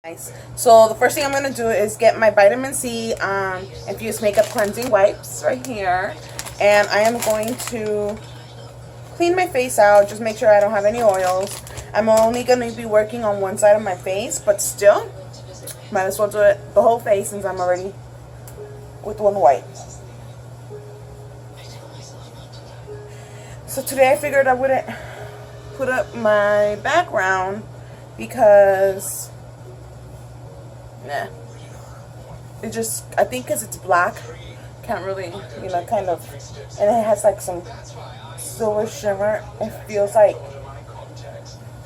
Nice. So the first thing I'm going to do is get my vitamin C infused makeup cleansing wipes right here. And I am going to clean my face out, just make sure I don't have any oils. I'm only going to be working on one side of my face, but still, might as well do it the whole face since I'm already with one wipe. So today I figured I wouldn't put up my background because it just, I think because it's black, can't really, kind of, and it has like some silver shimmer. It feels like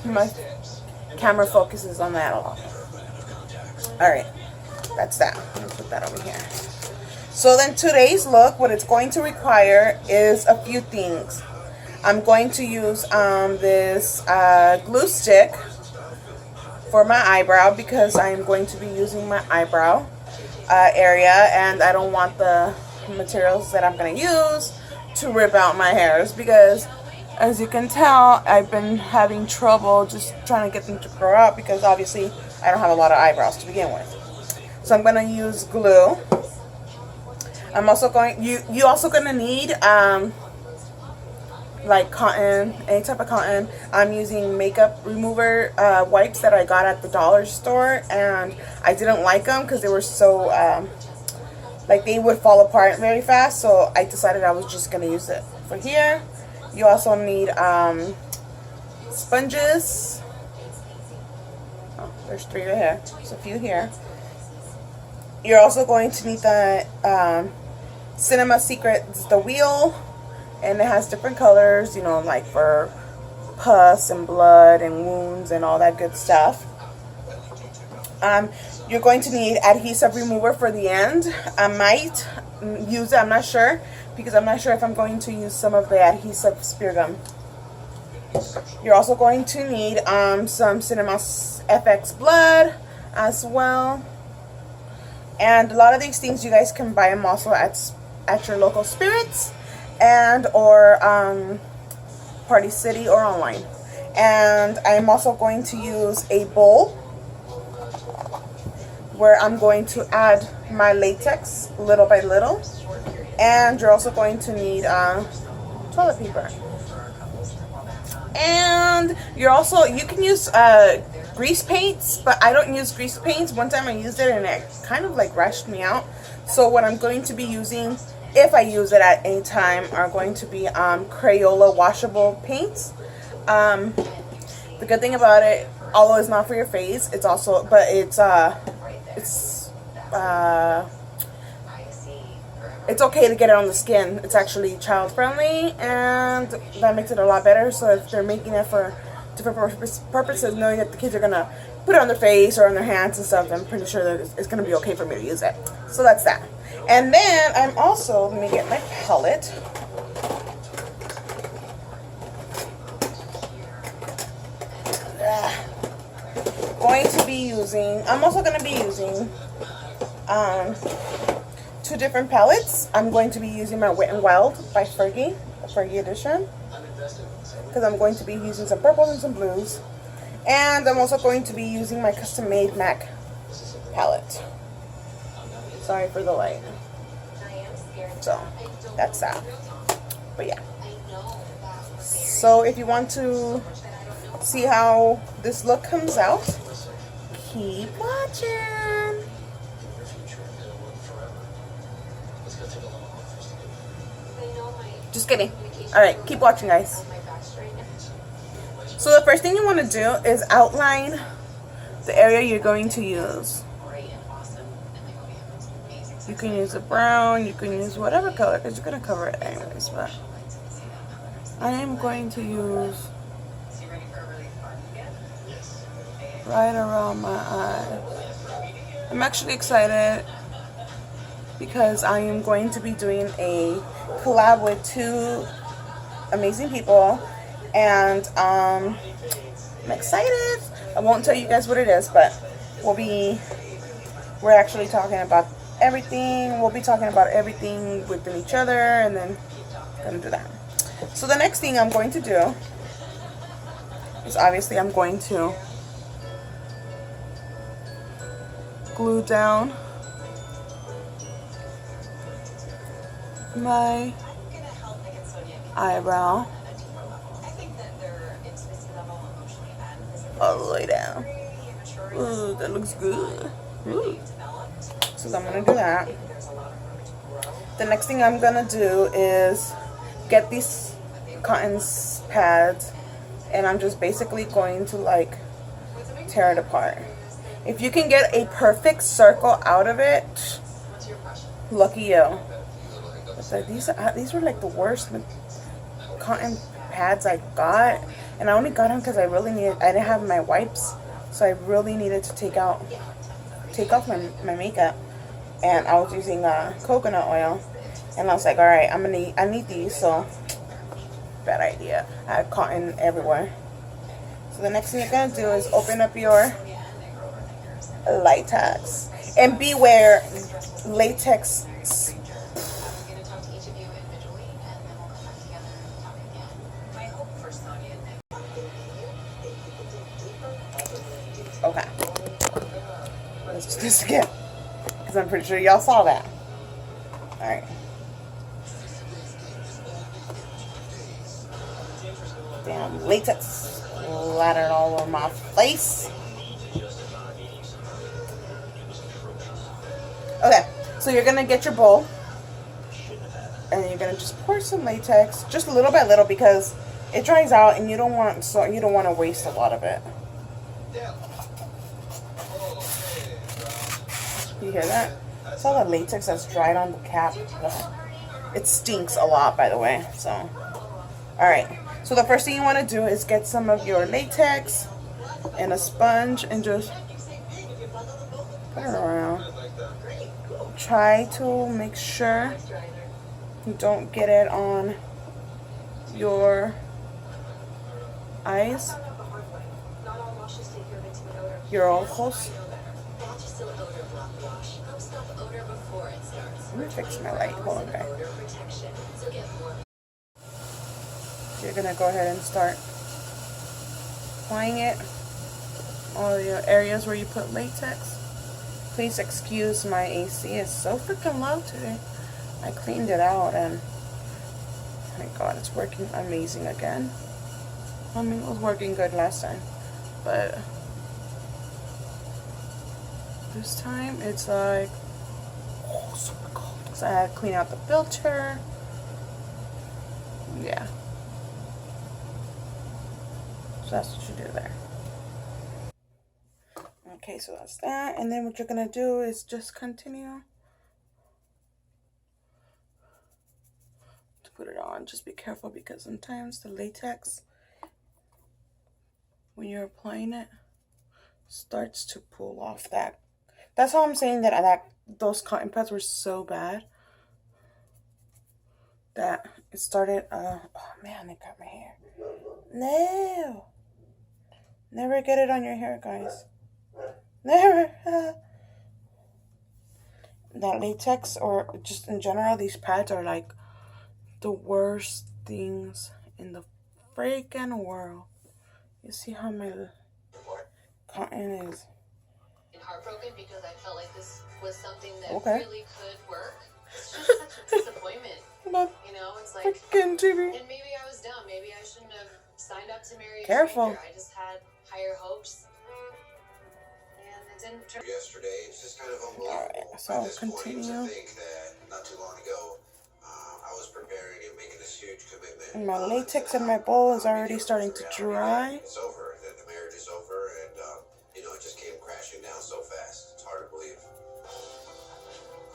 my camera focuses on that a lot. Alright, that's that. I'm gonna put that over here. So then today's look, what it's going to require is a few things. I'm going to use this glue stick for my eyebrow because I'm going to be using my eyebrow area, and I don't want the materials that I'm going to use to rip out my hairs because, as you can tell, I've been having trouble just trying to get them to grow out because obviously I don't have a lot of eyebrows to begin with. So I'm going to use glue. I'm also going, you also going to need like cotton, any type of cotton. I'm using makeup remover wipes that I got at the dollar store, and I didn't like them because they were so like they would fall apart very fast, so I decided I was just gonna use it for here. You also need sponges. Oh, there's 3 right here. There's a few here. You're also going to need the Cinema Secrets, the wheel, and it has different colors, like for pus and blood and wounds and all that good stuff. You're going to need adhesive remover for the end. I might use it, I'm not sure, because I'm not sure if I'm going to use some of the adhesive spear gum. You're also going to need some Cinema FX blood as well. And a lot of these things you guys can buy them also at your local spirits and or Party City or online. And I'm also going to use a bowl where I'm going to add my latex little by little. And you're also going to need toilet paper. And you can use grease paints, but I don't use grease paints. One time I used it and it kind of like rashed me out. So what I'm going to be using, if I use it at any time, are going to be Crayola washable paints. The good thing about it, although it's not for your face, it's also, but it's okay to get it on the skin. It's actually child friendly, and that makes it a lot better. So if they're making it for different purposes, knowing that the kids are gonna put it on their face or on their hands and stuff, I'm pretty sure that it's gonna be okay for me to use it. So that's that. And then I'm also, let me get my palette. I'm also going to be using 2 different palettes. I'm going to be using my Wet n Wild by Fergie, the Fergie edition, because I'm going to be using some purples and some blues. And I'm also going to be using my custom made MAC palette. Sorry for the light. So that's that. But yeah. So if you want to see how this look comes out, keep watching. Just kidding. Alright, keep watching, guys. So the first thing you want to do is outline the area you're going to use. You can use a brown, you can use whatever color, because you're going to cover it anyways, but I am going to use right around my eyes. I'm actually excited because I am going to be doing a collab with 2 amazing people, and I'm excited. I won't tell you guys what it is, but we're actually talking about everything. We'll be talking about everything within each other, and then gonna do that. So the next thing I'm going to do is obviously I'm going to glue down my eyebrow all the way down. Ooh, that looks good. Ooh. So I'm gonna do that. The next thing I'm gonna do is get these cotton pads, and I'm just basically going to like tear it apart. If you can get a perfect circle out of it, lucky you. But these were like the worst cotton pads I got, and I only got them because I didn't have my wipes, so I really needed to take off my makeup, and I was using coconut oil, and I was like, all right, I need these. So bad idea. I had cotton everywhere. So the next thing you're gonna do is open up your latex, and beware latex. Okay, let's do this again because I'm pretty sure y'all saw that. All right. Damn latex splattered all over my face. Okay, so you're gonna get your bowl, and you're gonna just pour some latex, just little by little, because it dries out, and you don't want to waste a lot of it. You hear that? It's all the latex that's dried on the cap. It stinks a lot, by the way. So, all right. So the first thing you want to do is get some of your latex and a sponge and just put it around. Try to make sure you don't get it on your eyes, your ojos. Let me fix my light. Hold on, guys. You're gonna go ahead and start applying it all your areas where you put latex. Please excuse my AC. It's so freaking loud today. I cleaned it out, and oh my god, it's working amazing again. I mean, it was working good last time, but this time it's like, oh, super cold. So I had to clean out the filter. Yeah. So that's what you do there. Okay, so that's that. And then what you're gonna do is just continue to put it on. Just be careful, because sometimes the latex, when you're applying it, starts to pull off that. That's how I'm saying that those cotton pads were so bad that it started. Oh man, they got my hair. No, never get it on your hair, guys. Never. That latex, or just in general, these pads are like the worst things in the freaking world. You see how my cotton is heartbroken because I felt like this was something that really could work. It's just such a disappointment. You know, it's like, freaking TV. And maybe I was dumb. Maybe I shouldn't have signed up to marry a Careful. stranger. I just had higher hopes. And it didn't turn. Yesterday, it's just kind of unbelievable. Alright, so continue. I think that not too long ago, I was preparing and making this huge commitment. And my latex in my bowl is already starting to dry. It's over. The marriage is over, and you know, it just came crashing down so fast. It's hard to believe.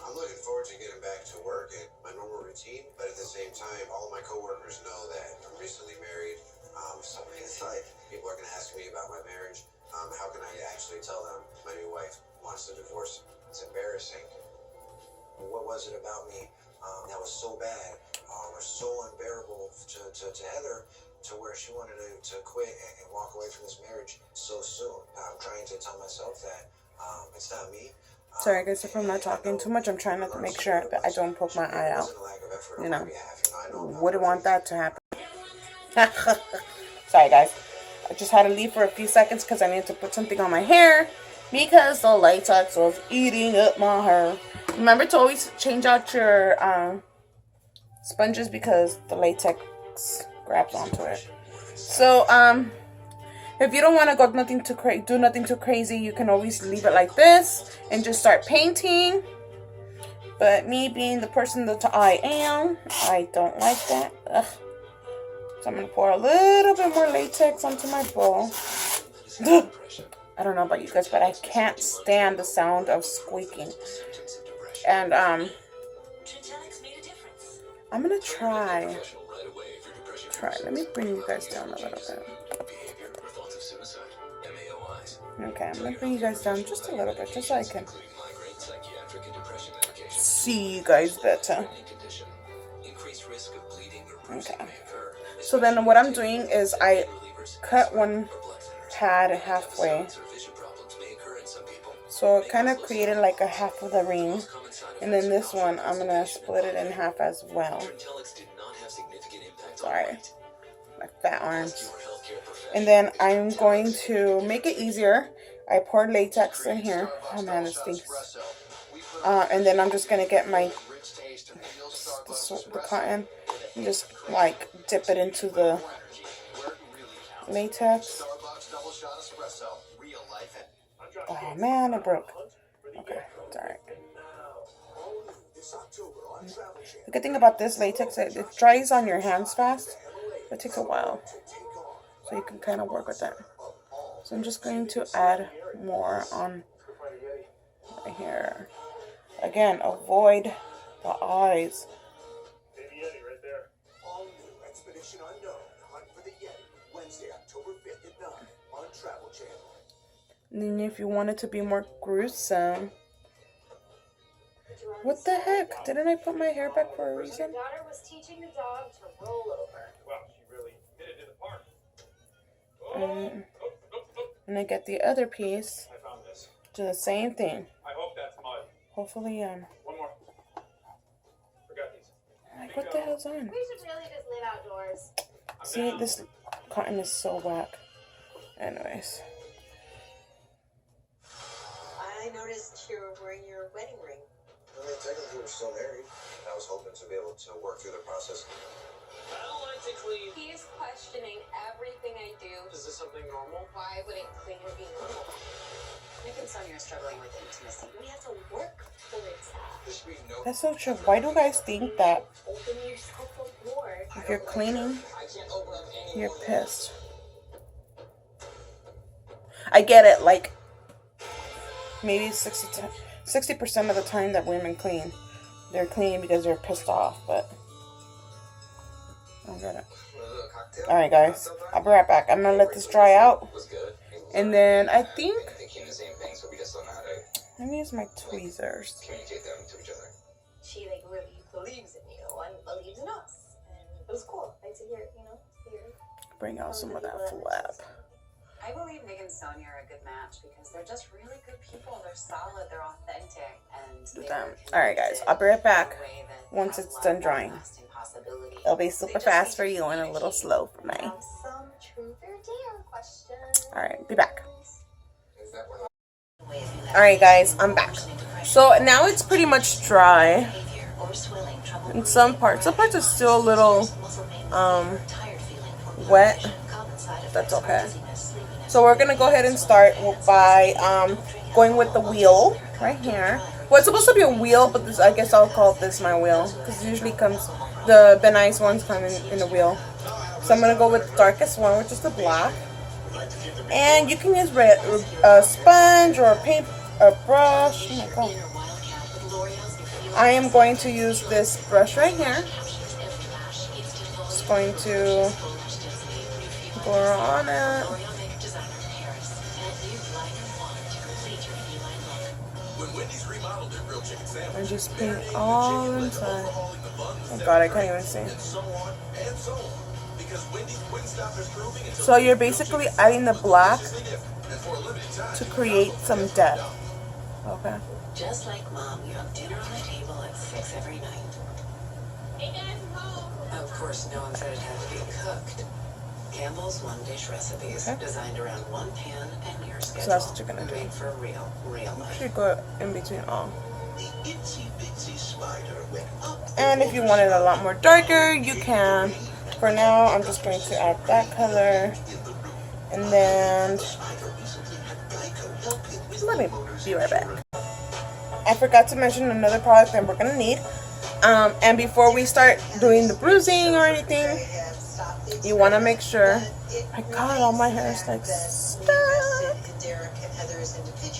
I'm looking forward to getting back to work and my normal routine, but at the same time, all of my coworkers know that I'm recently married. So it's like people are going to ask me about my marriage. How can I actually tell them my new wife wants a divorce? It's embarrassing. What was it about me that was so bad or so unbearable to Heather, to where she wanted to quit and walk away from this marriage so soon? I'm trying to tell myself that it's not me. Sorry guys, if I'm not talking too much, I'm trying not to make sure that I don't poke my eye out. You know, wouldn't want that to happen. Sorry guys, I just had to leave for a few seconds because I needed to put something on my hair, because the latex was eating up my hair. Remember to always change out your sponges because the latex grabs onto it. So if you don't want to go do nothing too crazy, you can always leave it like this and just start painting. But me being the person that I am, I don't like that. Ugh. So I'm gonna pour a little bit more latex onto my bowl. I don't know about you guys, but I can't stand the sound of squeaking. And I'm gonna try. Let me bring you guys down a little bit. Okay, I'm gonna bring you guys down just a little bit, just so I can see you guys better. Okay. So then what I'm doing is I cut one pad halfway. So it kind of created like a half of the ring. And then this one, I'm going to split it in half as well. Sorry. My fat arms. And then I'm going to make it easier. I pour latex in here. Oh man, this stinks. And then I'm just going to get my the cotton and just like dip it into the latex. Oh man, it broke. Okay, it's alright. The good thing about this latex, it dries on your hands fast. It takes a while. So you can kind of work with that. So I'm just going to add more on right here. Again, avoid the eyes. And then if you want it to be more gruesome. What the heck? Didn't I put my hair back for a reason? Your daughter was teaching the dog to roll over. Well, she really did it in the park. And I get the other piece. I found this. Do the same thing. I hope that's mud. Hopefully, One more. Forgot these. like, what the hell's on? We should really just live outdoors. See, this cotton is so whack. Anyways. I noticed you're wearing your wedding ring. I mean, technically we're still married. I was hoping to be able to work through the process. I don't like to clean. He is questioning everything I do. Is this something normal? Why wouldn't cleaner be normal? Nick and Sonia are struggling with intimacy. We have to work towards that. There should be no. That's so true. Why do guys think that Open yourself up more. if you're cleaning, I can't open up any you're more. pissed? I get it. Like, maybe 60% of the time that women clean, they're cleaning because they're pissed off, but I don't get it. Alright guys, I'll be right back. I'm gonna let this dry out. And then I think let me use my tweezers. Communicate them to each other. She like really believes in you and believes in us. And it was cool. Like to hear, Bring out some of that flap. I believe Nick and Sonia are a good match because they're just really good people. They're solid, they're authentic, and Alright guys, I'll be right back once it's done drying. It'll be super fast for you and a little slow for me. some truth or dare questions. Alright, be back. Alright guys, I'm back. So now it's pretty much dry. In some parts are still a little wet. That's okay. So we're gonna go ahead and start by going with the wheel right here. Well, it's supposed to be a wheel, but this, I guess I'll call this my wheel because it usually comes, the nice ones come in the wheel. So I'm gonna go with the darkest one, which is the black. And you can use a sponge or a brush. Oh my God. I am going to use this brush right here. Just going to go on it. And just paint all inside. Oh God, I can't even see. So you're basically adding the black to create some depth. Okay. just like Mom, you have dinner on the table at 6 every night. Hey guys, I'm home. Of course, no one said it had to be cooked. Campbell's one-dish recipes designed around one pan and your schedule. So that's what you're gonna do. Made for real life. Should go in between all. And if you want it a lot more darker, you can. For now, I'm just going to add that color. And then, let me be right back. I forgot to mention another product that we're going to need. And before we start doing the bruising or anything, you want to make sure. My God, all my hair is like stuck.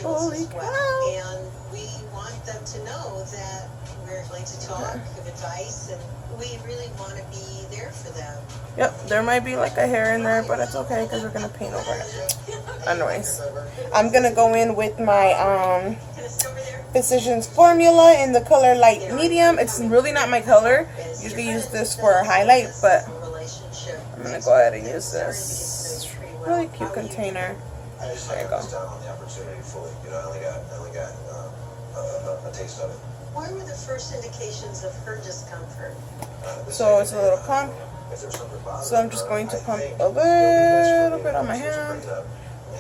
Holy cow. And we want them to know that we're going to talk, give advice, and we really want to be there for them. Yep, there might be like a hair in there, but it's okay because we're going to paint over it. Anyways, I'm going to go in with my Physicians Formula in the color light medium. It's really not my color. Usually use this for a highlight, but I'm going to go ahead and use this really cute container. I just There you go. down on the opportunity fully. You know, I only got a taste of it. What were the first indications of her discomfort? So it's a little pump. So I'm just going to pump a little bit on my hand.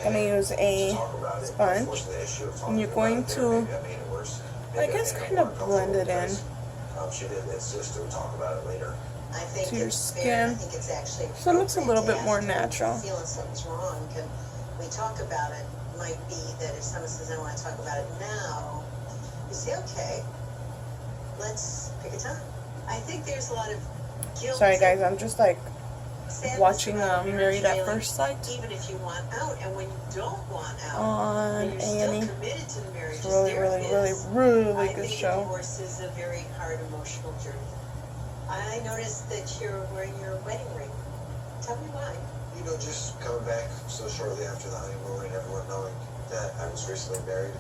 I'm going to use a sponge. And you're going to, I guess, kind of blend it in She did insist to talk about it later. I think to your it's fair. I skin. think it's actually So it looks a little bit more appropriate to ask natural. if feeling something's wrong. Can we talk about it? Might be that if someone says, I don't want to talk about it now, you say, okay, let's pick a time. I think there's a lot of guilt. Sorry guys, I'm just like sadness watching about Married at feeling, First Sight even if you want out, and when you don't want out, on and you're still A&E. committed to the marriage. It's really good show. Divorce is a very hard emotional journey. I noticed that you're wearing your wedding ring. Tell me why. You know, just coming back so shortly after the honeymoon and everyone knowing that I was recently married,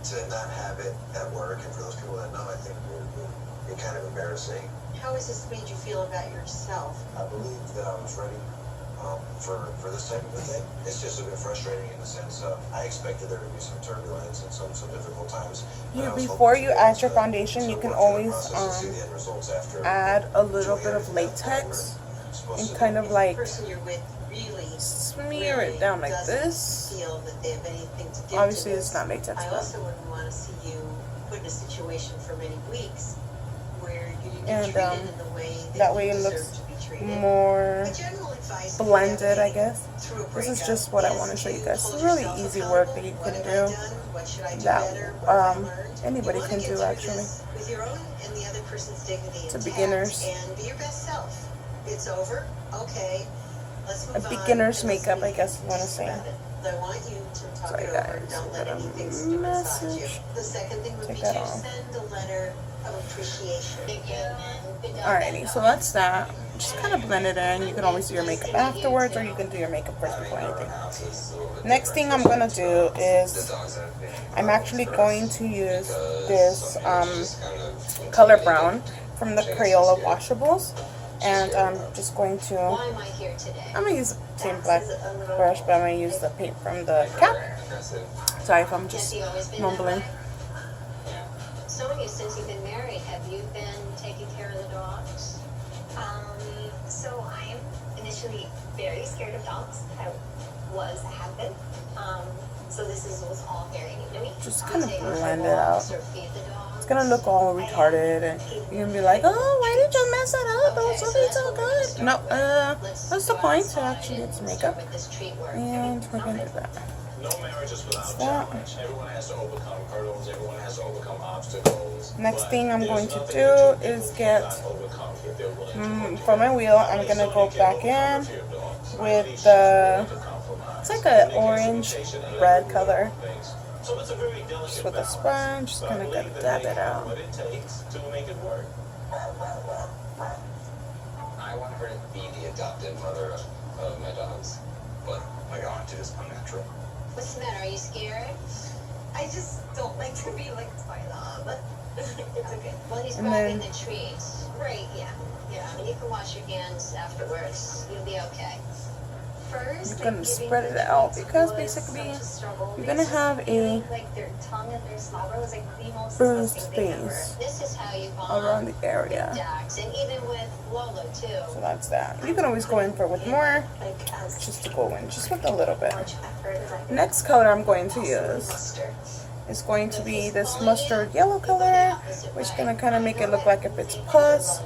to not have it at work, and for those people that know, I think it would be kind of embarrassing. How has this made you feel about yourself? I believe that I was ready for this type of a thing. It's just a bit frustrating in the sense of I expected there to be some turbulence and some difficult times. Yeah, before you add your foundation, you can always add a little bit of latex and kind of like smear it down like this. Obviously, it's not latex. I also wouldn't want to see you put in a situation for many weeks where you didn't And get treated in the way that way you it deserve looks to be treated. more My general advice is blended, I guess. through a This is breakup just what I is want to show you to guys. hold It's really yourself easy accountable. work that you What can have I do. done? What should I do That better? What have I learned? anybody You wanna can get do through actually. this with your own and the other person's dignity To intact beginners. and be your best self. It's over. Okay. Let's move A on beginner's and let's makeup, I meet. guess you want to Just say. about it. I want you to talk Sorry it over. guys, Don't I let got a anything stew inside you. message. The second thing would Take be that to off. send a letter of appreciation. Alrighty, so that's that. Just kind of blend it in. You can always do your makeup afterwards, or you can do your makeup first before anything. Next thing I'm gonna do is I'm actually going to use this color brown from the Crayola washables, and I'm just going to. Why am I here today? I'm gonna use the same black brush, but I'm gonna use the paint from the cap. Sorry if I'm just Has he always been mumbling. that way? Sonia, since you've been married, have you been taking care of the dogs? So I'm initially very scared of dogs. I have been. So was all very new to me. Just kind of Take them for blend it out. walks or feed the dogs? It's gonna look all retarded, and you're gonna be like, oh, why did you mess it up? It was looking so good. No, that's the point. To actually it's makeup, With this treat work. and we're gonna do that. No marriage is without That. challenge. Everyone has to overcome hurdles. Everyone has to overcome obstacles. Next But thing I'm there's going to nothing do that you is people get, cannot overcome if they're willing to work for my wheel, I'm gonna go back in with the, it's like an orange red color. So it's a very delicate Just with a balance. sponge, just But I kind of believe gotta that dab they it have out. what it takes to make it work. I want her to be the adopted mother of my dogs, but I want it to just come natural. What's the matter? Are you scared? I just don't like to be licked by them. It's okay. Well, he's And grabbing then- the treat. Right, yeah. Yeah, I mean, you can wash your hands afterwards. You'll be okay. first, you're gonna spread it out because basically you're gonna have a like their tongue and their slobber was like the most bruised disgusting thing ever. face This is how you bond around the area. with Dax, and even with Lola too. So that's that. You can always go in for with more, Like as just to go in, just with a little bit. much effort as I could. Next color I'm going to use Mustard. is going to be this mustard yellow color, which is gonna kind of make it look like if it's pus,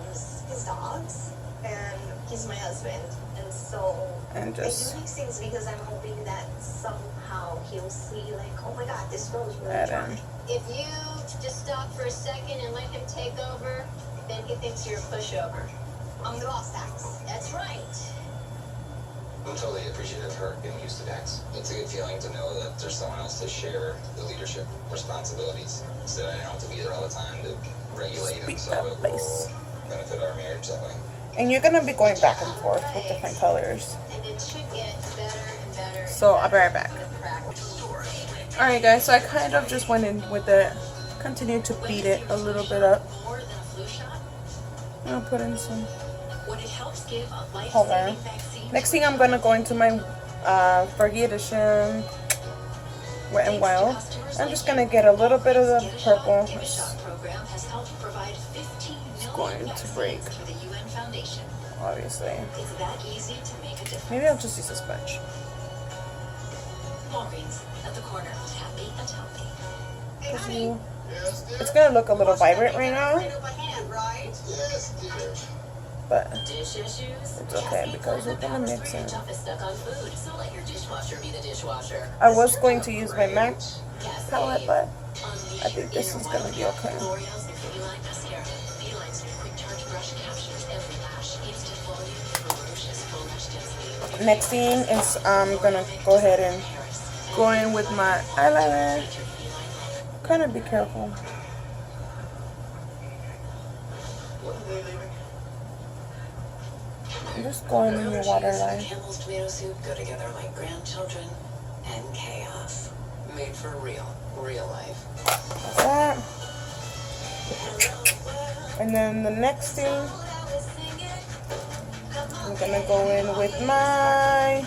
His dogs, and he's my husband, and so and I do just these things because I'm hoping that somehow he'll see, like, oh my God, this girl's really add trying. in. If you just stop for a second and let him take over, then he thinks you're a pushover. I'm the boss, Dax. That's right. I'm totally appreciative of her being used to Dax. It's a good feeling to know that there's someone else to share the leadership responsibilities, so that I don't have to be there all the time to regulate him, Speak so that it place. will benefit our marriage that way. And you're gonna be going back and forth with different colors. And it should get better and better. So I'll be right back. with practice. Alright guys, so I kind of just went in with it, continued to beat it a little bit up. More than a flu shot, I'll put in some. what it helps give a Hold on. life-saving vaccine. Next thing I'm gonna go into my Fergie Edition Wet n Wild. I'm just gonna get a little bit of the purple. Give a Shot program has helped provide 15 million going to break. vaccines for the UN Foundation. Obviously. It's that easy to make a difference. Maybe I'll just use a sponge. Walgreens at the corner. Happy and healthy. Cause you, it's gonna look a little vibrant right now, Yes, dear. but Dish issues? it's okay because we're gonna mix Your it. jump is stuck on food, so let your dishwasher be the dishwasher. I was going to use my MAC Cascade. palette, but Unleash I think your this inner is gonna be wild. okay. L'Oreal's new Feline Mascara. Feline's new quick charge brush captures every lash. Instant volume, ferocious full lash density. Next thing is I'm gonna go ahead and go in with my eyeliner. Kind of be careful. I'm just going in your waterline. Campbell's tomato soup go together like grandchildren and chaos. Made for real life. Like that. And then the next thing, I'm gonna go in with my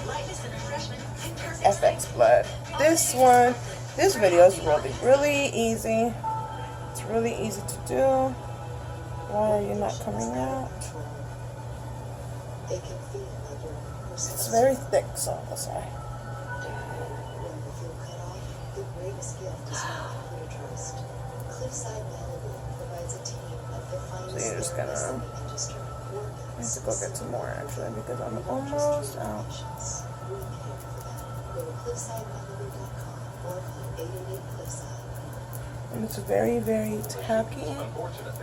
FX Blood. This video is really easy. It's really easy to do. Why are you not coming out? It's very thick, so that's why. So you're just gonna I have to go get some more actually because I'm almost out. And it's very tacky,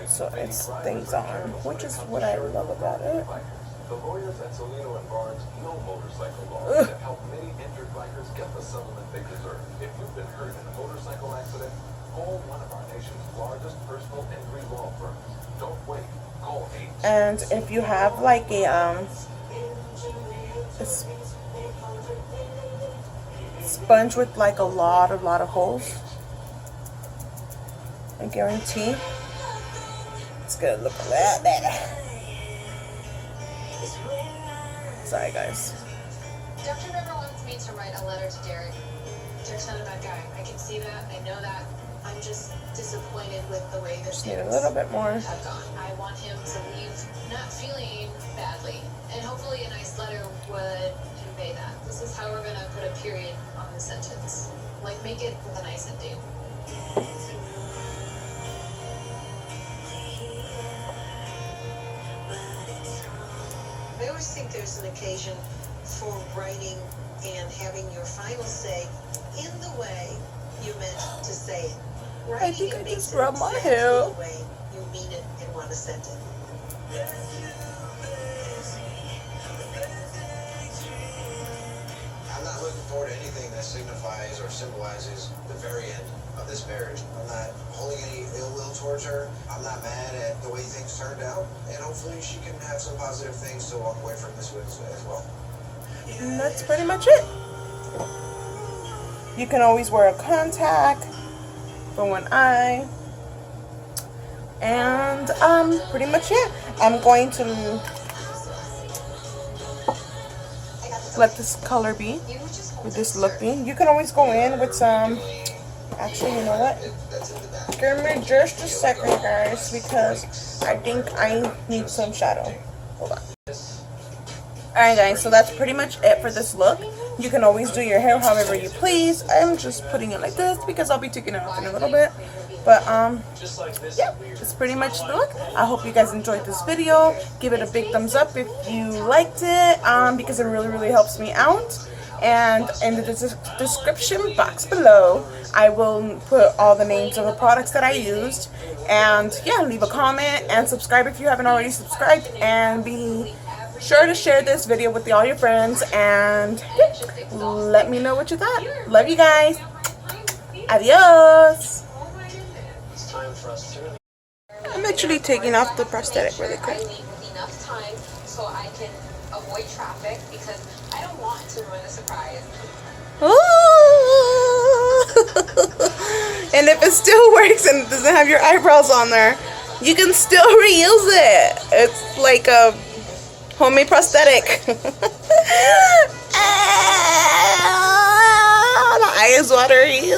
so it stays on, which is what I love about it. The lawyers at Solino and Barnes know motorcycle laws that help many injured bikers get the settlement they deserve. If you've been hurt in a motorcycle accident, call one of our nation's largest personal injury law firms. Don't wait. Call 8. And if you have like a sponge with like a lot of holes, I guarantee it's gonna look a lot better. Sorry guys. Dr. River wants me to write a letter to Derek. Derek's not a bad guy. I can see that. I know that. I'm just disappointed with the way that Just need a little bit more. have gone. I want him to leave not feeling badly. And hopefully a nice letter would convey that. This is how we're going to put a period on the sentence. Like, make it with a nice ending. I always think there's an occasion for writing and having your final say in the way you meant to say it. I think Writing I it makes just it rubbed my exactly hair. the way you mean it and want to send it. I'm not looking forward to anything that signifies or symbolizes the very end of this marriage. I'm not holding any ill will towards her. I'm not mad at the way things turned out. And hopefully she can have some positive things to walk away from this with as well. And that's pretty much it. You can always wear a contact for one eye. And pretty much it. I'm going to let this color be, with this look be. You can always go in with some, actually, you know what? Give me just a second, guys, because I think I need some shadow. Hold on. Alright guys, so that's pretty much it for this look. You can always do your hair however you please. I'm just putting it like this because I'll be taking it off in a little bit. But yeah, it's pretty much the look. I hope you guys enjoyed this video. Give it a big thumbs up if you liked it, because it really helps me out. And in the description box below, I will put all the names of the products that I used. And yeah, leave a comment and subscribe if you haven't already subscribed. And be sure to share this video with all your friends. And yeah, let me know what you thought. Love you guys. Adios. I'm actually taking off the prosthetic really quick. I leave with enough time so I can avoid traffic because I don't want to ruin the surprise. And if it still works and it doesn't have your eyebrows on there, you can still reuse it. It's like a homemade prosthetic. My eye is watery.